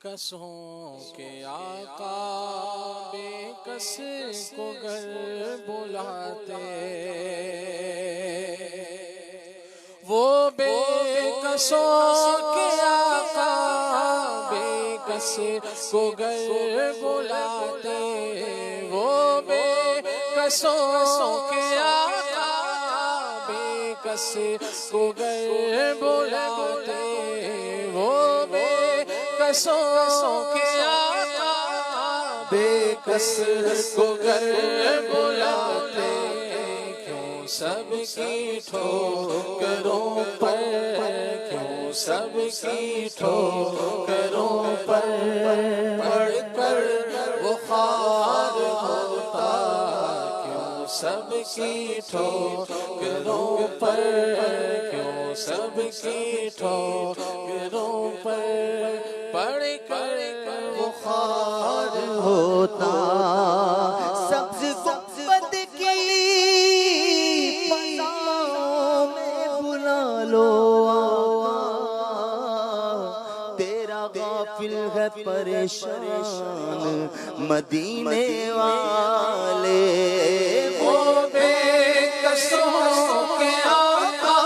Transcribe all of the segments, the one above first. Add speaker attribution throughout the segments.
Speaker 1: बेकसों के आका बेकस को घर बुलाते, वो बेकसों के आका बेकस को घर बुलाते, वो बेकसों के आका बेकस को घर बुलाते, वो बेकसों के आका बेकस को घर बुलाते। क्यों सबकी ठोकरों पर, क्यों सबकी ठोकरों पर पढ़कर वो खार होता, क्यों सबकी ठोकरों पर, क्यों सबकी ठोकरों पर पढ़कर वो खार
Speaker 2: होता। सब्ज गुंबद की फज़ाओं में बुला लो आका, तेरा गाफिल है परेशान मदीने वाले।
Speaker 1: वो बेकसों के आका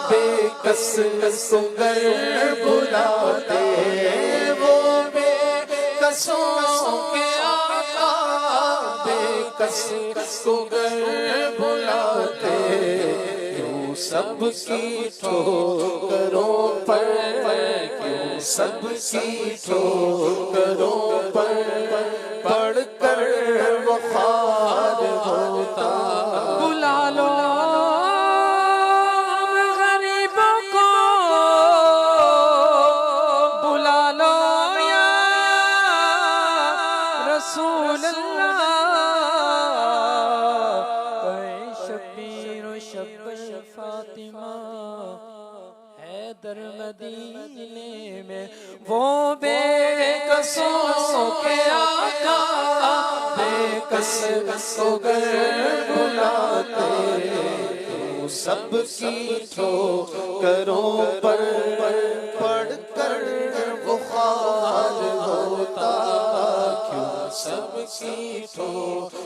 Speaker 1: बेकस को घर बुलाते, वो बेकसों के आका बेकस को घर बुलाते। क्यों सबकी ठोकरों पर, क्यों सबकी ठोकरों पर पढ़कर वो खार होता। बुला लो गरीबों को, बुला लो या रसूल अल्लाह। शब्बीर शब्ब फातिमा हैदर मदीने में, वो बेकसों के आका बेकस को घर बुलाते। तो सबकी ठोकरों पर पढ़कर वो खार होता, क्यों सबकी ठोकरों